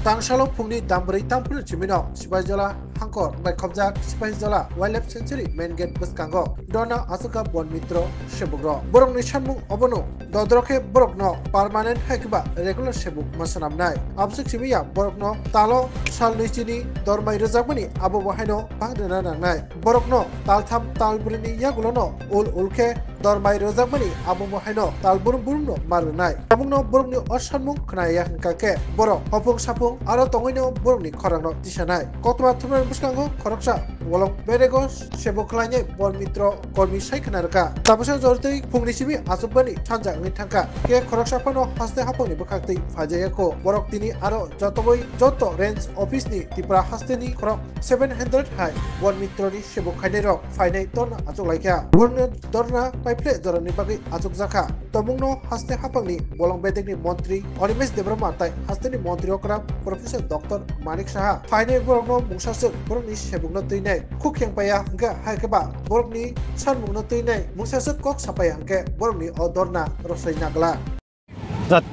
Tangsalo Pungni Dambri Tampur Chimino, Sibajola, Hankor, by Kobjak, Sibajola, Wildlife Sanctuary, Main Gate Buskango, Dona Asuka Bon Mitro, Shebugro, Borong Nishamu, Obono, Dodroke Borokno, Permanent Hakiba, Regular Shebuk, Masanam Nai, Absuk Chimia, Borokno, Talo, Shal Nichini, Dormai Rezabani, Abu Wahino, Pangdana Nai, Borokno, Taltham, Talbrini Yagulono, Ulke, Dormai Rezabani, Abu Wahino, Talburno, Marunai, Amuno Burni Oshamu, Knaya Kake, Boro, Hopung Sapung, Aro Tongino, Burni, Korano, Tishanai, Kotma Tumer Buskango, Koroksa, Wolong Beregos, Shebuklane, Bon Mitro, Kormi Shaikanarka, Tabusa Zorti, Pungishibi, Azubani, Chanja, Mitanka, Ke Koroksapano, Haste Haponi, Bukati, Fajayako, Boroktini, Aro, Jotoboi, Joto, Range, Office ni, Tipra Hasteni, Krok, 700 high, Bon Mitroni, Shebukanero, Fine Ton, Azulaika, Burno, Dorna, Pipe, Dorani Bagi, Azukzaka, Tomungno, Haste Hapani, Wolong Bedini, Montri, Onimes de Bromata, Hasteni Montriokra, Professor Dr. Manik Shaha, Fine Borno, Musasuk, Burni Shebugno Tine, Cook yang payah, Ga Haikaba, Borni, San Mugno Tine, Musasuk Kok Sapayangke, Borni, Odorna, Rosai Nagla.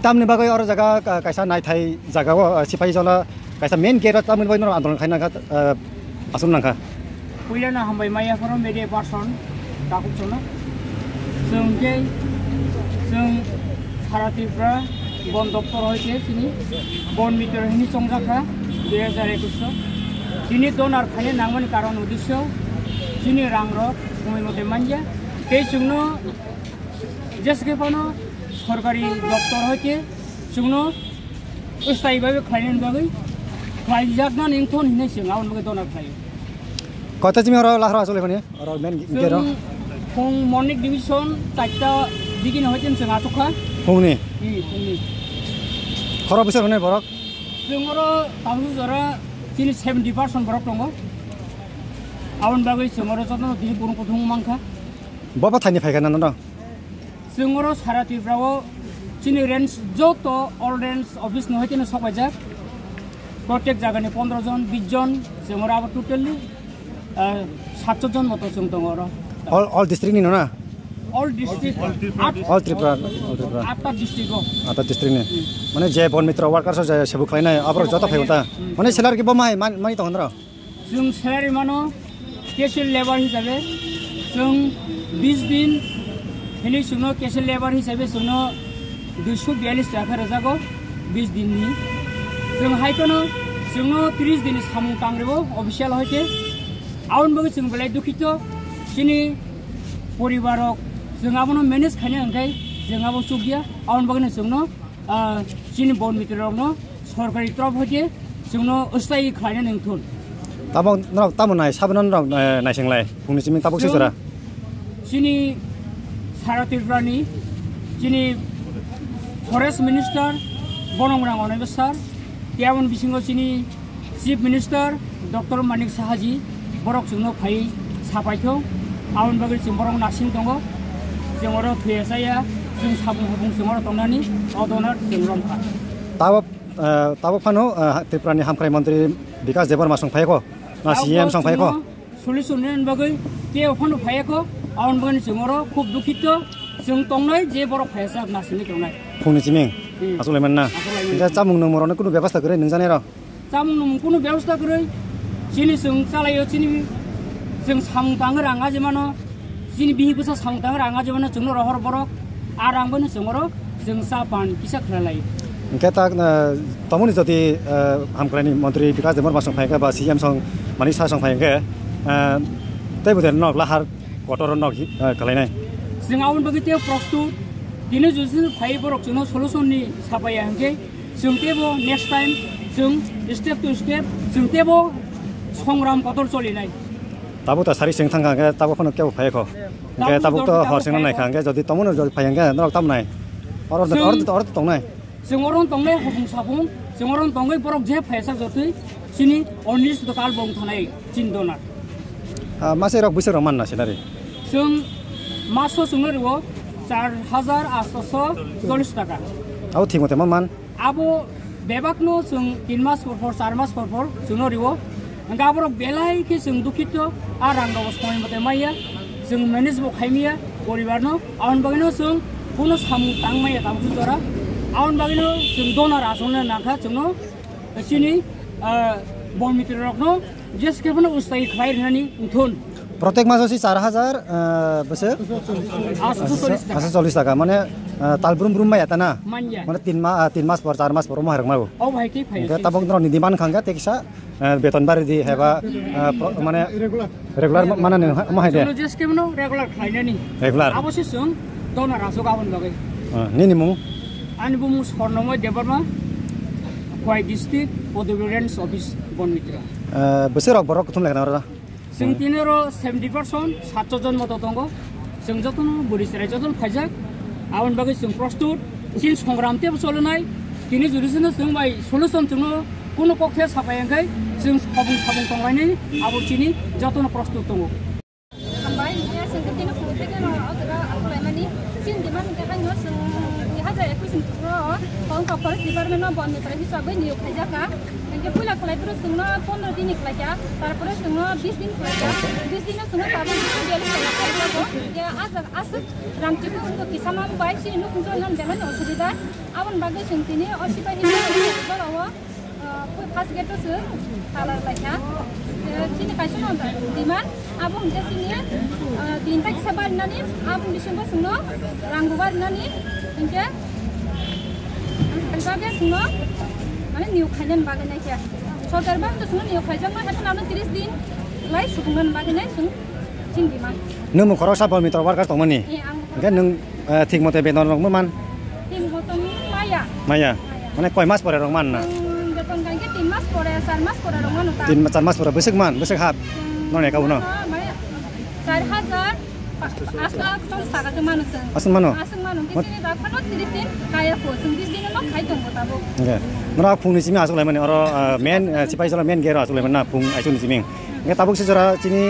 Tam ni bagai orang jaga kaisa naik thai jaga sipai jola kaisa main gate tam ni bagai orang andong kaina kat asum nangka. Puila na hambai maya kono media person takut cona. Sungke sung Harapipra bon doktor hoite sini bon mitor ini songjaka 2021 sini donar khane nangmani karon udisyo sini rangro kumi mote manja te sungno jeske pano सरकारी doctor होते सुनो उस type में खाने बागी खाई जागना नहीं तो नहीं सिंगाव उनके दोनों खाई कौन सी में और लाहरा चले बने और मेन गेरो फोंग मॉर्निंग डिवीजन टाइटा दिखी नहीं होते सिंगाव तो खा फोंगनी फोंगनी खराब बिसर होने बरक सिंगरो तामु जरा चीनी 70% बरक टंगो आवन बागी सिंगरो चतना दिखी पुरुं कुथुंग मांगखा बाबा थानी फायगा ना ना जोंगरो सारा तिब्राओ चीनी रेंज जो तो ऑल रेंज ऑफिस न होते न सबाइजाक प्रत्येक जागानि 15 जन 20 जन जोंगरो अब टोटली 700 जन मतो जों दङरो ऑल डिस्ट्रिक्ट नि ना ऑल डिस्ट्रिक्ट ऑल त्रिपुरा आठटा डिस्ट्रिक्ट ने माने जे बन मित्र वर्कर्स जे सेबु खाइनाय अब जत फाइता माने सैलारि के बमाय मानि त हनर जों सैलारि मानो कैशुअल लेबर हिसाबै जों 20 दिन ini suno casual labor hisabe suno 242 taka rajago 20 din ni जों हाइकोनो जोंनो 30 दिन सामु तांग्रेबो अफिशियल होते आउन बगे जों बलाय दुखित सिनि परिवारक जों आबनो मैनेज खाने अंगाय जों आबो सुगिया आउन बगे जोंनो सिनि बन मित्रनो सरकारि तरफ होते जोंनो अस्थायी खाने नंथुन ताबो न ताबो नाय साबन न नायसेंलाय फुंनि सिमिं ताबो सेसरा सिनि सारा त्रिपुरानि जिनि फरेस्ट मिनिस्टार बनंग्रां अनायबो सार त्यावन बिसिङाव जिनि चीफ मिनिस्टार डक्टर मानिक साहाजी बरक जोंनो फाइ साफायखौ आउन बागै जों बरक नासिं दङ जोंरो थुयसाया जों साबुं हाबुं जोंरो तंनानि अदनार जों रंखा ताबो फानो त्रिपुरानि हामख्राय मन्त्री विकास देबरमा संफायखौ ना सीएम संफायखौ सल्युशन बागै के फानो फायखौ आउन बागै जोंरो खूब दुखित जों तंनाय जे बरक फायसा नासिनि तंनाय फुंनि सिमिं आसुलायमोन ना दा जामुं नमरनो कुनु व्यवस्था करे नों जानाय र जामुं नमु कुनु व्यवस्था करे जिनि जों चालायो जिनि जों सामुं ताङो राङा जेमानो जिनि बिहिबोसा सामुं ताङो राङा जेमानो जोंनो रहर बरक आरांबोनो जोंरो जों सापान किसा खलाय ओंखे ता तमुनि जति हामख्रायनि मन्त्री विकास देबरमा संफायका बा सीएम सं मानि सा संफायके तैबोदेर नक लाहार गटर नक खलायनाय जों आउन बगिते प्रस्तुत दिनै जुजि फाइ बरक जोंनो सल्युशननि सापाया हंके जों तेबो नेक्स्ट टाइम जों स्टेप टु स्टेप जों तेबो संग्राम कतर चलिनाय ताबो त सारि सिं थांगा के ताबो फन केबो फायखौ के ताबो त हर सिं नाय खांगे जदि तमुनो जदि फायंगे नरक तामनाय और तंनाय जों अरन तंनाय हफुं साफुं जों अरन तंगै बरक जे फायसा जतै सिनि अनिस दकाल बं थानाय चिन्दना मासे रक बैसोर मानना सेलारि जों मासो जोंनो रिवो 4840 टाका आउ ठीक मते मान आबो बेबाकनो जों 3 मास पर 4 मास पर जोंनो रिवो गाबरक बेलाय के जों दुखित आ रांगो समय मते माया जों मैनेज बो खायमिया परिवारनो आउन बागैनो जों कुनु सामु तांमाया तामु जरा आउन बागैनो जों डोनर आसनो नाखा जोंनो sini bon mitra rokno just kebana ustai khair nani uthun প্রত্যেক মাসে 4000 বছর 840 টাকা মানে তালব্রুম ব্রুম মাই এটা না manja মানে 3 মাস পর 4 মাস পর মাহের মাগো oh bhai ki phai tabok dro ni diman khanga teksa beton bari di heba মানে রেগুলার মানে মাহে দে just kebana regular khai nani regular abosi sung dona raso gabon bagai ni mung ani bumu sornomoy debarma khwai district Podovens office bon mitra বছর বরক থুম লাগনা রা जों तिनेरो 70% 700 जन मत दंगो जों जतन बुरिसराय जतन फाइजाक आवन बागै जों प्रस्तुत सिन संग्रामते चलनाय तिनि जुरिसनो जों बाय सलुशन जों कोनो पक्षे साफायंखै जों सबुं तंगायनि आबुचिनि जतन प्रस्तुत दंगो खामबाय या जों तिनि फुटेके न अजरा आफलायमानि सिन दिमान देखाय न जों 2021 रो फरेस्ट डिपार्टमेन्ट न बन मित्र हिसाबै नियोग फाइजाका के पुला खलाइपुर जोंनो 15 दिन खलाया तारपरे जोंनो 20 दिन खलाया 20 दिन जोंनो ताबो दियालि खलाया या आज रामटिपु उनको किसामान बाय सिनु खुंजो नन देमान असुबिदा आवन बागै जों तिनि असिबा हिसाबै फास गेट जों तालार लाया तिनि काइसन दिमान आबो हमजे तिनि दिन ताक सबारनानि आबो बिसंबो जोंनो रांगुबारनानि इनके बागै जोंनो माने निउ खायन बागैनाय क्या सरकार बा तो निउ खायजों मा हेतु नानो 30 दिन लाइ सुगुंगन बागैनाय जों थिं दिमान नों मखराव साफा मित्र वार्कार दंमोननि ओंखाय नों थिक मते बेतन रंमोन थिं मते माया माने कय मास परे रंमान ना बेतन गायके 3 मास परे 4 मास परे रंमान उता 3 मास परे बोसोक हाब नने काउनो माने 4000 asal mano kisini da phano 30 din kaya ko 30 din no khai dong tabo okay nora phungni simi asuk laimani oro men sipai jala men gero asuk laimana phung aisuni siming nge tabuk sejara chini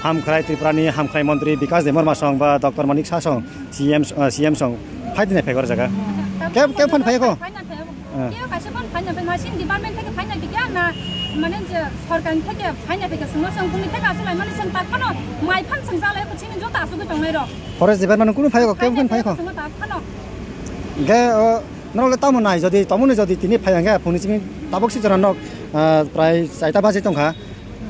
hamkhrai triprani hamkhrai mantri bikas demar masong ba dr manik sasong cm song phaidine phegor jaga ke phan phai ko ke kaise phan phai na be masin department theke phai na bigya na মানে যে সরকার থেকে ফাইনা থেকে সঙ্গে সঙ্গে থেকে আসলে মানে song তাক ফানো মাই ফান সং জালে পছিনি জতা আসুকে দংনাই র ফরেস্ট ডিপার্টমেন্ট কোন ফাইক কেমন ফাইক সঙ্গে তাক ফানো গে নলে তামো নাই যদি তমনে যদি তিনি ফাইঙ্গে ফোনি সিমি তাবক সি জরা নক প্রায় 4টা বাজে তংখা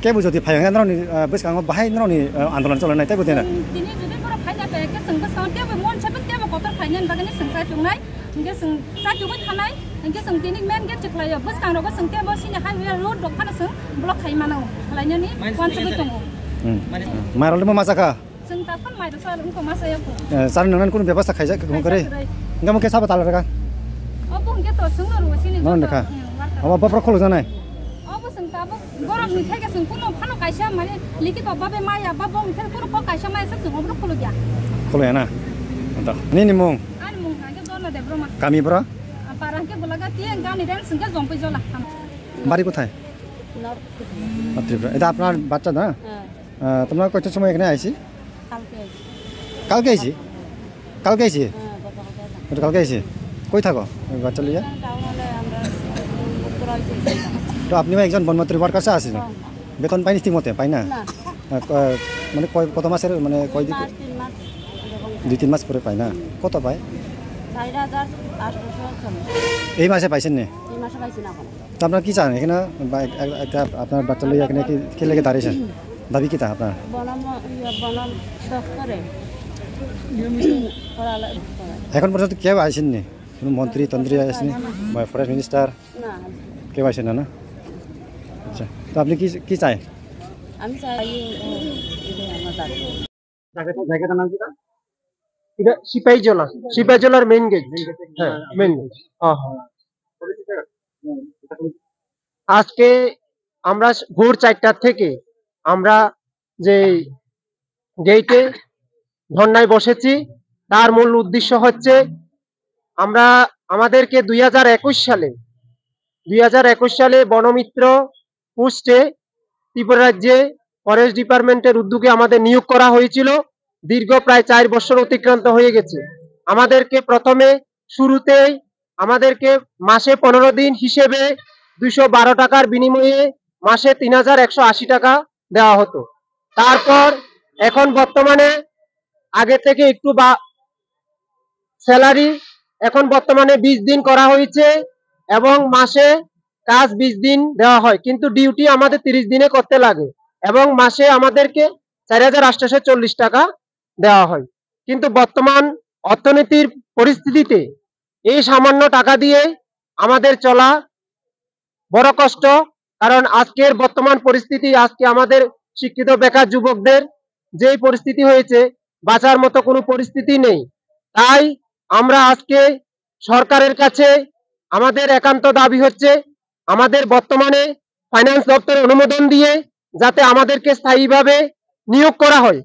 কেবু যদি ফাইঙ্গে নরনি বেসকাঙ্গ বাহাই নরনি আন্দোলন চলনাই তাই বুদেনা তিনি যদি পুরো ফাইনা পে কে সঙ্গে সঙ্গে তে মন ছবে তে কত ফাইনান বাগানে সংসার চংনাই ইনকে সং চাচুবো থানাই इनके संगतिनि मेन गेट चखलायो बस कांगरबो संगते बो सिनि हाइवे रोड दखाना सं ब्लक खाइमानाव खालायनानि कनसेबो दङ मारलमो माजाका जों ताफन माइरो साल उनको मासायाव सार नंगन कुन व्यवस्था खाइजा को करे गम के साबा तालरगा अब उनके तो संग रुसिनि नन देखा अब बपर खलो जानाय अब जों ताबो गरम मिठाइके जों कुनो फानो काइसा माने लिखि बाबे माया बाबो मिठाइ कुनो प काइसा माया जों हमरो खलो गया खलो याना त नि मुं आनि मुं काके दनो देब्रमा कामी ब्रा पारांके बोलागा तियं गानि देन संगे जंपै जला बारी কোথায় ত্রিপুরা এটা আপনার বাচ্চা না তোমরা কত সময় এখানে আইছি কালকে আইছি কালকে আইছি কালকে আইছি কই থাকো বাচ্চা লিয়া তো আপনি একজন বনমন্ত্রী ওয়ার্কার আছে বেতন পাইনি ঠিক মতে পাই না মানে কত মাসের মানে কয় দিন 2-3 মাস পরে পাই না কত পায় 4800 এই মাসে পাইছেন নে এই মাসে পাইছি না তো আপনারা কি চান এখানে একটা আপনার বাচ্চা লইয়া এখানে কি লেগে দাঁড়িয়েছেন দাবি কি তা আপনার বনম দপ্তরে এখন পর্যন্ত কেউ আইছেন নি কোনো মন্ত্রী তন্ত্রী আইছেন বা ফরেস্ট মিনিস্টার না কেউ আইছেন না আচ্ছা তো আপনি কি চাই আমি চাই আমার জায়গাটার নাম কি এটা সিপাহীজলার মেইন গেট হ্যাঁ মেইন গেট আজকে আমরা ভোর 4টা থেকে আমরা যে গেটে ধর্নায় বসেছি তার মূল উদ্দেশ্য হচ্ছে আমরা আমাদেরকে 2021 সালে বনমিত্র পোস্টে ত্রিপুরা রাজ্যে ফরেস্ট ডিপার্টমেন্টের উদ্যোগে আমাদের নিয়োগ করা হয়েছিল দীর্ঘ প্রায় 4 বছর অতিক্রান্ত হয়ে গেছে আমাদেরকে প্রথমে শুরুতেই আমাদেরকে মাসে 15 দিন হিসেবে 212 টাকার বিনিময়ে মাসে 3180 টাকা দেওয়া হতো তারপর এখন বর্তমানে আগে থেকে একটু স্যালারি এখন বর্তমানে 20 দিন করা হয়েছে এবং মাসে কাজ 20 দিন দেওয়া হয়, কিন্তু ডিউটি আমাদের 30 দিনে করতে লাগে এবং মাসে আমাদেরকে 4,840 টাকা দেওয়া হয়। কিন্তু বর্তমান অর্থনীতির পরিস্থিতিতে এই সামান্য টাকা দিয়ে আমাদের চলা বড় কষ্ট। কারণ আজকের বর্তমান পরিস্থিতি, আজকে আমাদের শিক্ষিত বেকার যুবকদের যেই পরিস্থিতি হয়েছে, বাঁচার মতো কোনো পরিস্থিতি নেই। তাই আমরা আজকে সরকারের কাছে আমাদের একান্ত দাবি হচ্ছে, আমাদের বর্তমানে ফাইন্যান্স দপ্তর অনুমোদন দিয়ে যাতে আমাদেরকে স্থায়ীভাবে নিয়োগ করা হয়,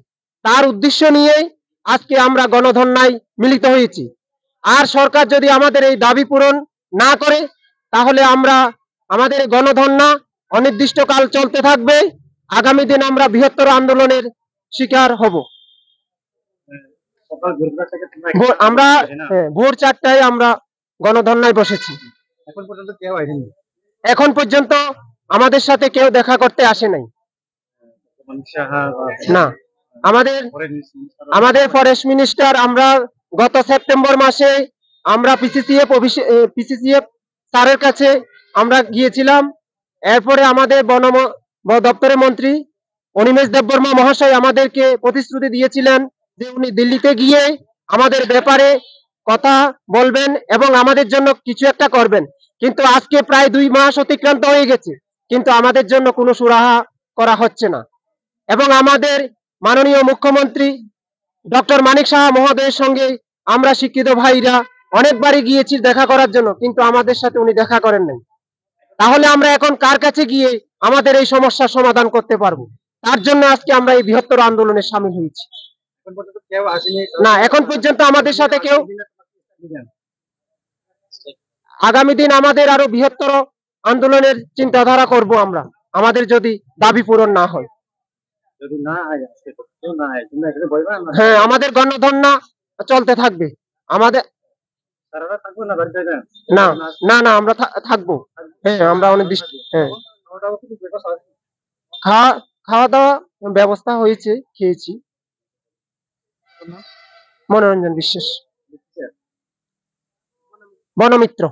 তার উদ্দেশ্য নিয়েই আজকে আমরা গণধর্নায় মিলিত হয়েছি। আর সরকার যদি আমাদের এই দাবি পূরণ না করে, তাহলে আমরা আমাদের গণধর্না অনির্দিষ্টকাল চলতে থাকবে। আগামী দিন আমরা বৃহত্তর আন্দোলনের শিকার হব। আমরা ভোর 4টায় আমরা গণধর্নায় বসেছি। এখন পর্যন্ত আমাদের সাথে কেউ দেখা করতে আসে নাই। না, আমাদের ফরেস্ট মিনিস্টার, আমরা গত সেপ্টেম্বর মাসে আমরা পিসিসিএফ স্যারের কাছে আমরা গিয়েছিলাম। এরপরে আমাদের বন দপ্তরের মন্ত্রী অনিমেষ দেববর্মা মহাশয় আমাদেরকে প্রতিশ্রুতি দিয়েছিলেন যে উনি দিল্লিতে গিয়ে আমাদের ব্যাপারে কথা বলবেন এবং আমাদের জন্য কিছু একটা করবেন। কিন্তু আজকে প্রায় 2 মাস অতিক্রান্ত হয়ে গেছে, কিন্তু আমাদের জন্য কোনো সুরাহা করা হচ্ছে না। এবং আমাদের মাননীয় মুখ্যমন্ত্রী ডক্টর মানিক সাহা মহোদয়ের সঙ্গে আমরা শিক্ষিত ভাইরা অনেকবারই গিয়েছি দেখা করার জন্য, কিন্তু আমাদের সাথে উনি দেখা করেন নাই। তাহলে আমরা এখন কার কাছে গিয়ে আমাদের এই সমস্যার সমাধান করতে পারবো? তার জন্য আজকে আমরা এই বৃহত্তর আন্দোলনে সামিল হয়েছি। না, এখন পর্যন্ত আমাদের সাথে কেউ। আগামী দিন আমাদের আরো বৃহত্তর আন্দোলনের চিন্তাধারা করব আমরা, আমাদের যদি দাবি পূরণ না হয়। হ্যাঁ, আমাদের গণধর্না চলতে থাকবে। আমাদের না না না আমরা থাকবো। হ্যাঁ, আমরা খাওয়া দাওয়া ব্যবস্থা হয়েছে, খেয়েছি। মনোরঞ্জন বিশ্বাস, বনমিত্র।